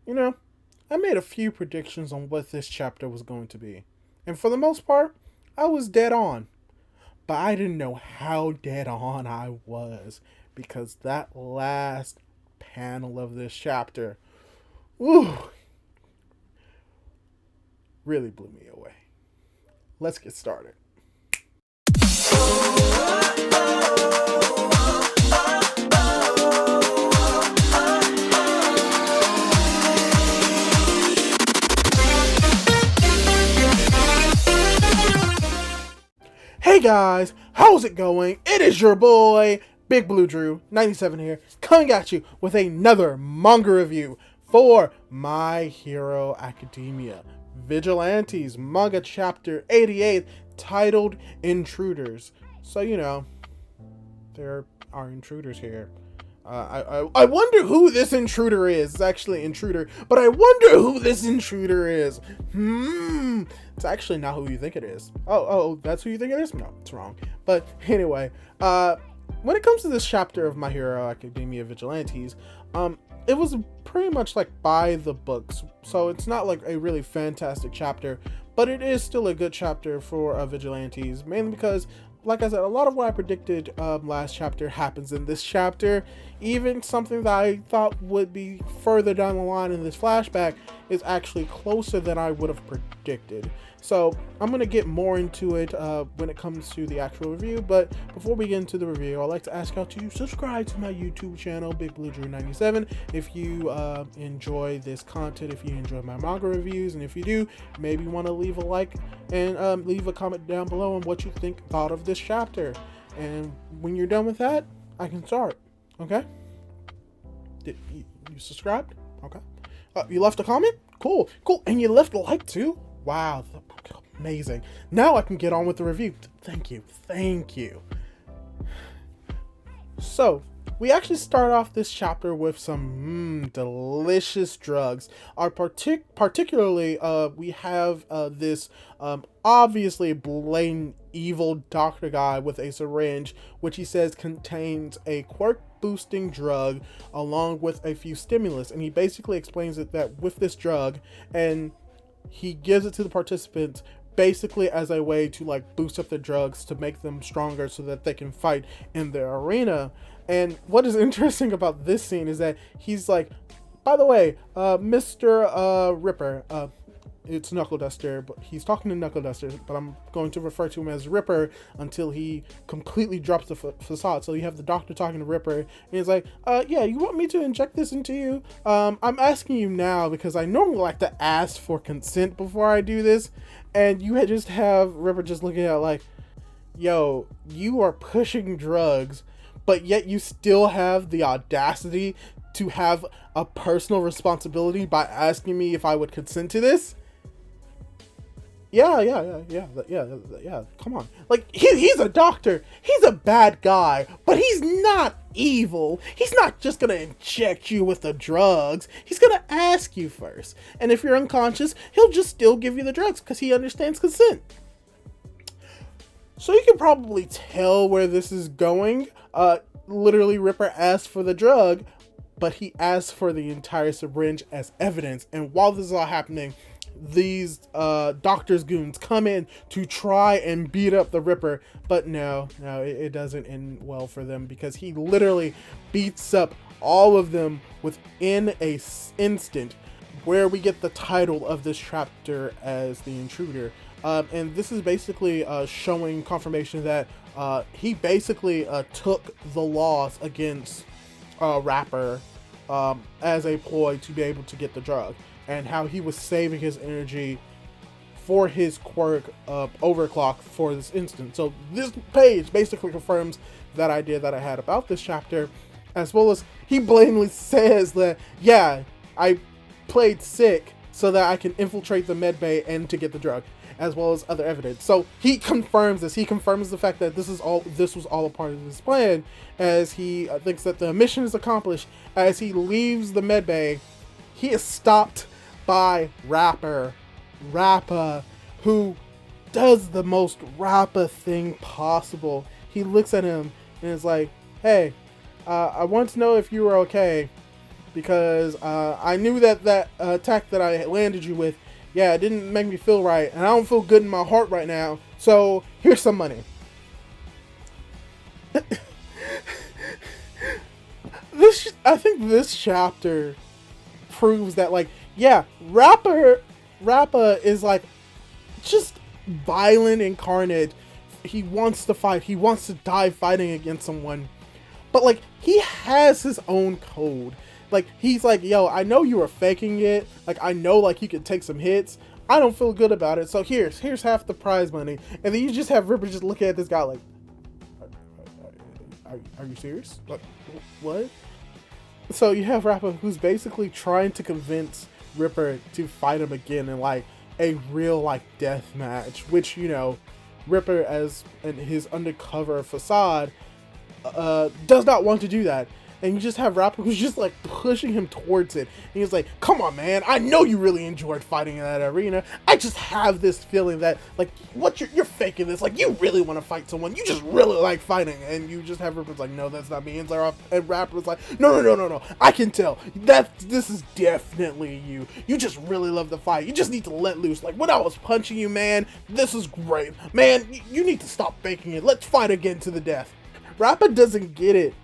You know, I made a few predictions on what this chapter was going to be. And for the most part, I was dead on. But I didn't know how dead on I was because that last panel of this chapter, ooh, really blew me away. Let's get started. Hey guys, how's it going? It is your boy, Big Blue Drew, 97 here, coming at you with another manga review for My Hero Academia Vigilantes, manga chapter 88, titled Intruders. So, you know, there are intruders here. I wonder who this intruder is. It's actually intruder, but I wonder who this intruder is. It's actually not who you think it is. Oh, that's who you think it is? No, it's wrong. But anyway, when it comes to this chapter of My Hero Academia Vigilantes, it was pretty much like by the books. So it's not like a really fantastic chapter, but it is still a good chapter for Vigilantes, mainly because, like I said, a lot of what I predicted last chapter happens in this chapter. Even something that I thought would be further down the line in this flashback is actually closer than I would have predicted. So I'm going to get more into it when it comes to the actual review. But before we get into the review, I'd like to ask y'all to subscribe to my YouTube channel, Big Blue Drew 97, if you enjoy this content, if you enjoy my manga reviews, and if you do, maybe want to leave a like and leave a comment down below on what you thought of this chapter. And when you're done with that, I can start. Okay? You subscribed? Okay. You left a comment? Cool. And you left a like too? Wow. Amazing. Now I can get on with the review. Thank you. So, we actually start off this chapter with some delicious drugs. Particularly, we have this obviously blatant evil doctor guy with a syringe, which he says contains a quirk boosting drug along with a few stimulus. And he basically explains it that with this drug, and he gives it to the participants basically as a way to like boost up the drugs to make them stronger so that they can fight in the arena. And what is interesting about this scene is that he's like, by the way, Mr. Ripper, it's Knuckle Duster, but he's talking to Knuckle Duster, but I'm going to refer to him as Ripper until he completely drops the facade. So you have the doctor talking to Ripper, and he's like, yeah, you want me to inject this into you? I'm asking you now because I normally like to ask for consent before I do this. And you just have Ripper just looking at like, yo, you are pushing drugs, but yet you still have the audacity to have a personal responsibility by asking me if I would consent to this? Yeah. Come on. Like, he's a doctor. He's a bad guy, but he's not evil. He's not just gonna inject you with the drugs. He's gonna ask you first. And if you're unconscious, he'll just still give you the drugs because he understands consent. So you can probably tell where this is going. Literally, Ripper asked for the drug, but he asked for the entire syringe as evidence. And while this is all happening, these doctor's goons come in to try and beat up the Ripper, but no, it doesn't end well for them because he literally beats up all of them within a instant, where we get the title of this chapter as The Intruder. And this is basically showing confirmation that he basically took the loss against Rapper as a ploy to be able to get the drug, and how he was saving his energy for his quirk overclock for this instant. So this page basically confirms that idea that I had about this chapter, as well as he blatantly says that, yeah, I played sick so that I can infiltrate the medbay and to get the drug, as well as other evidence. So he confirms this. He confirms the fact that this was all a part of his plan, as he thinks that the mission is accomplished. As he leaves the medbay, he is stopped by Rapper, who does the most Rapper thing possible. He looks at him and is like, hey, I want to know if you were okay, because I knew that attack that I landed you with, yeah, it didn't make me feel right, and I don't feel good in my heart right now, so here's some money. I think this chapter proves that, like, yeah, Rappa is, like, just violent incarnate. He wants to fight. He wants to die fighting against someone. But, like, he has his own code. Like, he's like, yo, I know you were faking it. Like, I know, like, you could take some hits. I don't feel good about it. So here's half the prize money. And then you just have Ripper just looking at this guy like, are you serious? Like, what? So you have Rappa who's basically trying to convince Ripper to fight him again in, like, a real, like, death match. Which, you know, Ripper, as in his undercover facade, does not want to do that. And you just have Rappa who's just, like, pushing him towards it. And he's like, come on, man, I know you really enjoyed fighting in that arena. I just have this feeling that, like, you're faking this. Like, you really want to fight someone. You just really like fighting. And you just have Ripper's like, no, that's not me. And Rapper's like, no. I can tell. This is definitely you. You just really love the fight. You just need to let loose. Like, when I was punching you, man, this is great. Man, you need to stop faking it. Let's fight again to the death. Rappa doesn't get it.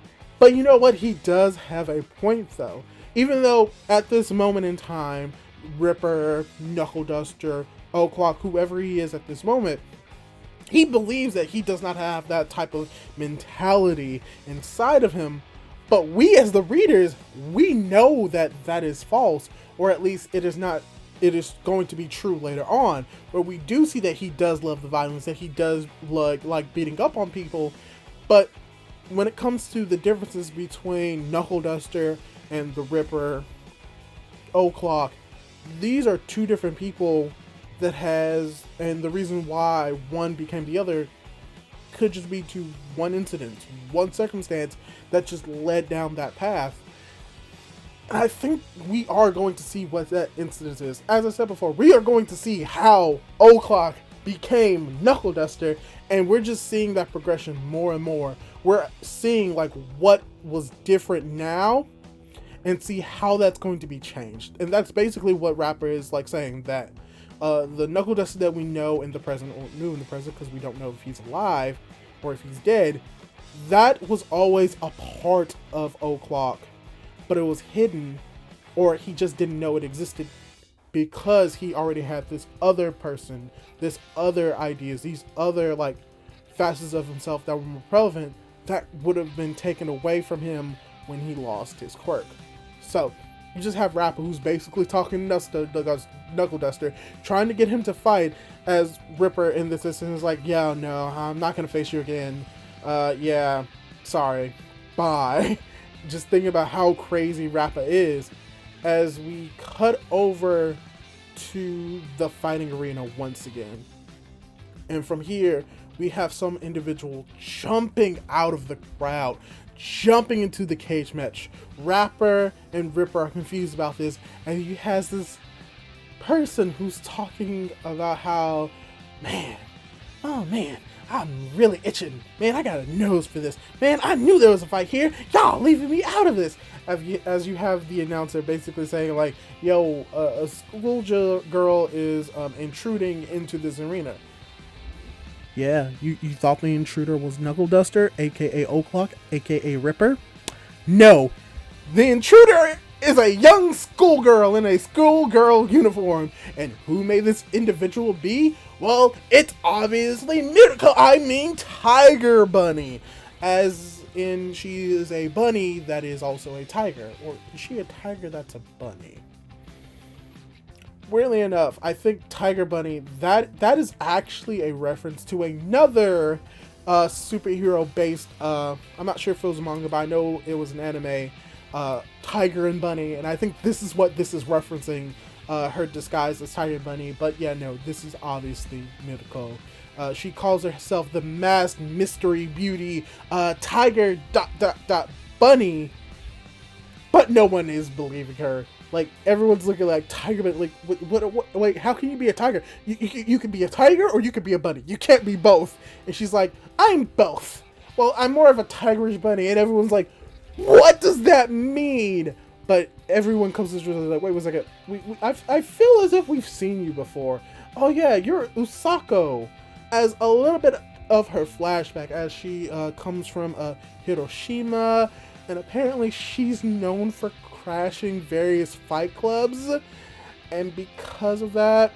But you know what? He does have a point, though. Even though at this moment in time, Ripper, Knuckle Duster, O'Clock, whoever he is at this moment, he believes that he does not have that type of mentality inside of him. But we as the readers, we know that that is false, or at least it is not. It is going to be true later on, where we do see that he does love the violence, that he does like beating up on people, but when it comes to the differences between Knuckle Duster and the Ripper, O'Clock, these are two different people that has, and the reason why one became the other could just be to one incident, one circumstance that just led down that path. And I think we are going to see what that incident is. As I said before, we are going to see how O'Clock became Knuckle Duster, and we're just seeing that progression more and more. We're seeing, like, what was different now and see how that's going to be changed. And that's basically what Rapper is, like, saying, that the Knuckle Duster that we know in the present, or knew in the present, because we don't know if he's alive or if he's dead, that was always a part of O'Clock, but it was hidden, or he just didn't know it existed, because he already had this other person, this other ideas, these other, like, facets of himself that were more relevant, that would have been taken away from him when he lost his quirk. So you just have Rappa who's basically talking Knuckle Duster, trying to get him to fight, as Ripper in this instance is like, yeah, no, I'm not gonna face you again. Yeah, sorry, bye. Just thinking about how crazy Rappa is, as we cut over to the fighting arena once again. And from here, we have some individual jumping out of the crowd, jumping into the cage match. Rapper and Ripper are confused about this, and he has this person who's talking about how, man, oh man, I'm really itching. Man, I got a nose for this. Man, I knew there was a fight here. Y'all leaving me out of this. As you have the announcer basically saying, like, yo, a school girl is intruding into this arena. Yeah, you thought the intruder was Knuckle Duster, aka O'Clock, aka Ripper? No, the intruder is a young schoolgirl in a schoolgirl uniform. And who may this individual be? Well, it's obviously Mirko, I mean Tiger Bunny. As in, she is a bunny that is also a tiger. Or is she a tiger that's a bunny? Weirdly enough, I think Tiger Bunny, that is actually a reference to another superhero based, I'm not sure if it was a manga, but I know it was an anime, Tiger and Bunny, and I think this is what this is referencing, her disguise as Tiger Bunny. But yeah, no, this is obviously Mirko. She calls herself the masked mystery beauty, Tiger ... Bunny, but no one is believing her. Like, everyone's looking like Tiger, but like, what, wait, how can you be a tiger? You can be a tiger or you could be a bunny. You can't be both. And she's like, I'm both. Well, I'm more of a tigerish bunny. And everyone's like, what does that mean? But everyone comes to this realization like, wait a second, I feel as if we've seen you before. Oh yeah, you're Usako. As a little bit of her flashback, as she comes from Hiroshima, and apparently she's known for crashing various fight clubs, and because of that,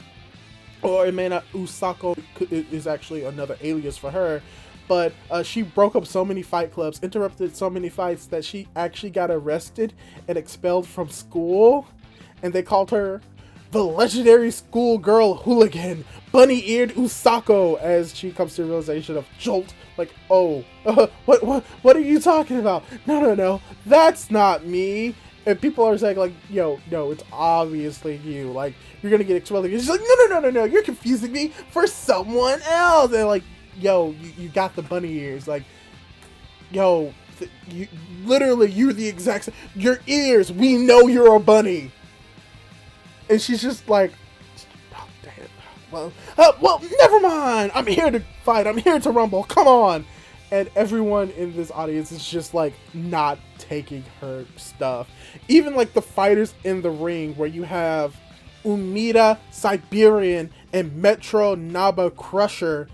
or it may not, Usako is actually another alias for her, but she broke up so many fight clubs, interrupted so many fights, that she actually got arrested and expelled from school, and they called her the legendary schoolgirl hooligan, bunny-eared Usako, as she comes to the realization of Jolt, like, oh, what are you talking about? No, that's not me. And people are saying like, yo, no, it's obviously you. Like, you're gonna get expelled. And she's like, no, you're confusing me for someone else. And like, yo, you got the bunny ears. Like, yo, you're the exact same. Your ears, we know you're a bunny. And she's just like, oh, damn. Well, never mind. I'm here to fight. I'm here to rumble. Come on. And everyone in this audience is just like not taking her stuff. Even like the fighters in the ring, where you have Umida Siberian and Metro Naba Crusher,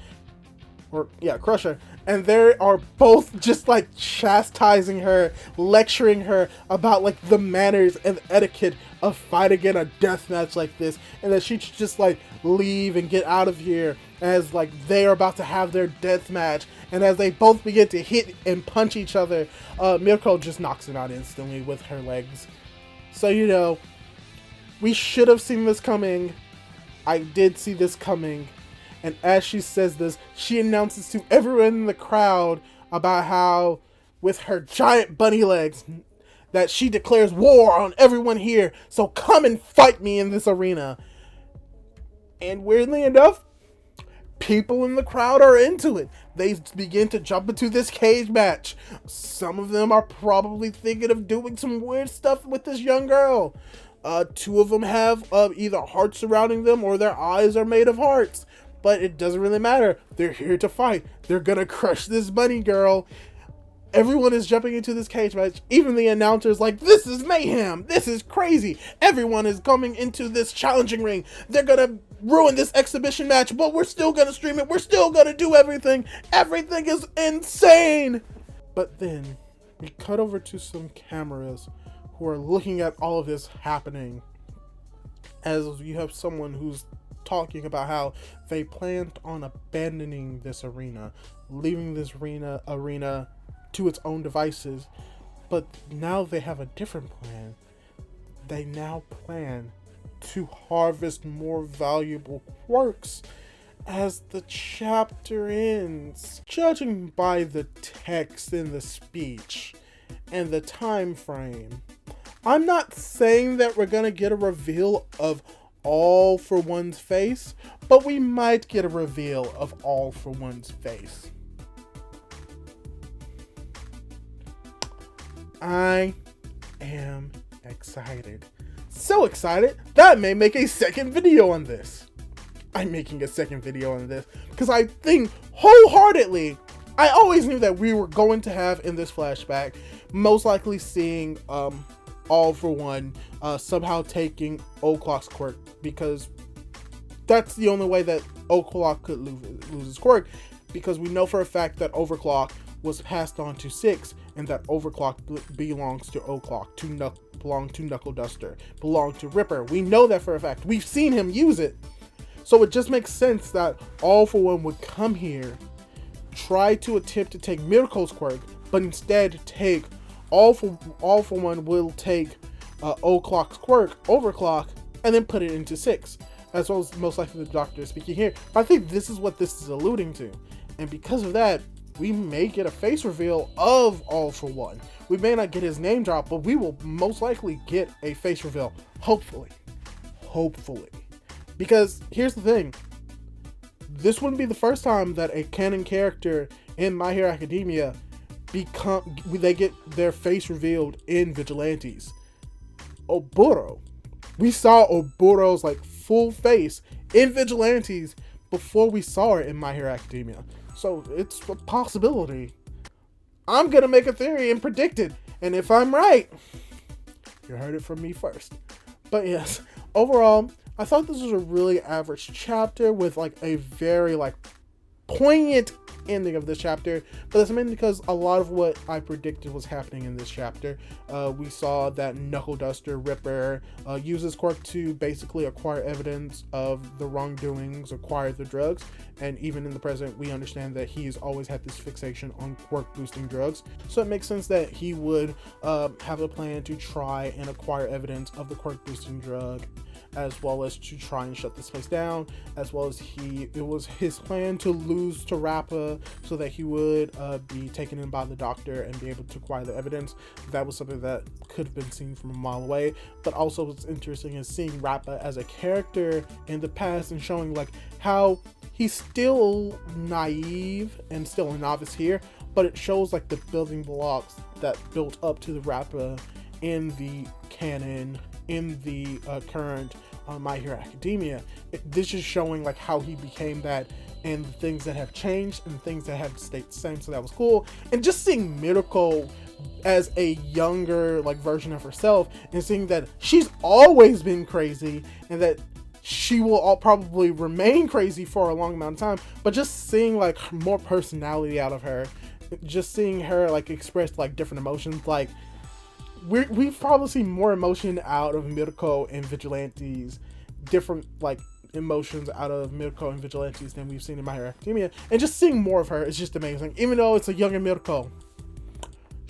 and they are both just like chastising her, lecturing her about like the manners and etiquette of fighting in a death match like this, and that she should just like leave and get out of here, as like they are about to have their death match. And as they both begin to hit and punch each other, Mirko just knocks it out instantly with her legs. So, you know, we should have seen this coming. I did see this coming. And as she says this, she announces to everyone in the crowd about how, with her giant bunny legs, that she declares war on everyone here. So come and fight me in this arena. And weirdly enough, people in the crowd are into it. They begin to jump into this cage match. Some of them are probably thinking of doing some weird stuff with this young girl. Two of them have either hearts surrounding them or their eyes are made of hearts. But it doesn't really matter. They're here to fight. They're gonna crush this bunny girl. Everyone is jumping into this cage match. Even the announcer's like, this is mayhem. This is crazy. Everyone is coming into this challenging ring. They're gonna ruin this exhibition match, but we're still gonna stream it. We're still gonna do everything. Everything is insane. But then we cut over to some cameras who are looking at all of this happening, as you have someone who's talking about how they planned on abandoning this arena, leaving this arena to its own devices. But now they have a different plan. They now plan to harvest more valuable quirks as the chapter ends. Judging by the text in the speech and the time frame, I'm not saying that we're gonna get a reveal of All for One's face, but we might get a reveal of All for One's face. I am excited. So excited that I may make a second video on this. I'm making a second video on this because I think wholeheartedly, I always knew that we were going to have in this flashback, most likely seeing All for One somehow taking O'Clock's quirk, because that's the only way that O'Clock could lose his quirk, because we know for a fact that Overclock was passed on to 6, and that Overclock belongs to O'Clock, belong to Knuckle Duster, belong to Ripper. We know that for a fact. We've seen him use it. So it just makes sense that All for One would come here, try to attempt to take Mirko's quirk, but instead take All for One will take O'Clock's quirk, Overclock, and then put it into 6. As well as most likely the Doctor speaking here. I think this is what this is alluding to. And because of that, we may get a face reveal of All for One. We may not get his name drop, but we will most likely get a face reveal. Hopefully. Because here's the thing. This wouldn't be the first time that a canon character in My Hero Academia they get their face revealed in Vigilantes. Oboro. We saw Oboro's like full face in Vigilantes before we saw it in My Hero Academia. So it's a possibility. I'm gonna make a theory and predict it. And if I'm right, You heard it from me first. But yes, overall, I thought this was a really average chapter with like a very like poignant ending of this chapter, but that's mainly because a lot of what I predicted was happening in this chapter. We saw that Knuckle Duster Ripper uses Quirk to basically acquire evidence of the wrongdoings, acquire the drugs, and even in the present, we understand that he's always had this fixation on Quirk boosting drugs. So it makes sense that he would have a plan to try and acquire evidence of the Quirk boosting drug, as well as to try and shut this place down, as well as it was his plan to lose to Rappa so that he would be taken in by the doctor and be able to acquire the evidence. That was something that could have been seen from a mile away, but also what's interesting is seeing Rappa as a character in the past and showing like how he's still naive and still a novice here, but it shows like the building blocks that built up to the Rappa in the canon, in the current My Hero Academia. This is showing like how he became that, and the things that have changed and things that have stayed the same. So that was cool. And just seeing Mirko as a younger like version of herself, and seeing that she's always been crazy and that she will probably remain crazy for a long amount of time, but just seeing like more personality out of her, just seeing her like express like different emotions, like we've probably seen more emotion out of Mirko and Vigilantes, different like emotions out of Mirko and Vigilantes than we've seen in My Hero Academia, and just seeing more of her is just amazing. Even though it's a younger Mirko,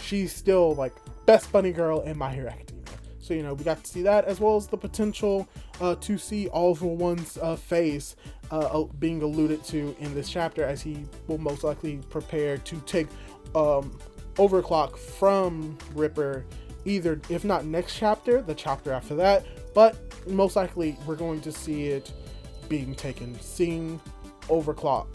she's still like best bunny girl in My Hero Academia. So, you know, we got to see that, as well as the potential to see All for One's face being alluded to in this chapter, as he will most likely prepare to take Overclock from Ripper, either, if not next chapter, the chapter after that, but most likely we're going to see it being taken, seeing Overclock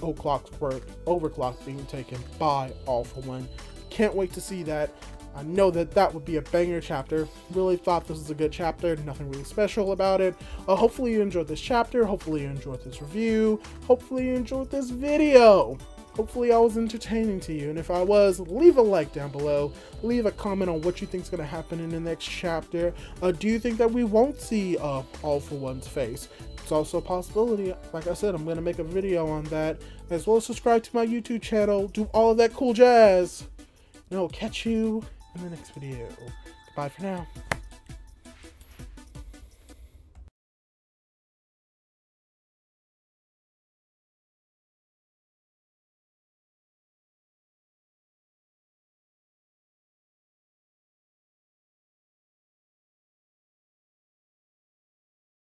being taken by All for One. Can't wait to see that. I know that would be a banger chapter. Really thought this was a good chapter. Nothing really special about it. Hopefully you enjoyed this chapter. Hopefully you enjoyed this review. Hopefully you enjoyed this video. Hopefully I was entertaining to you. And if I was, leave a like down below. Leave a comment on what you think is going to happen in the next chapter. Do you think that we won't see All for One's face? It's also a possibility. Like I said, I'm going to make a video on that. As well as subscribe to my YouTube channel. Do all of that cool jazz. And I'll catch you in the next video. Bye for now.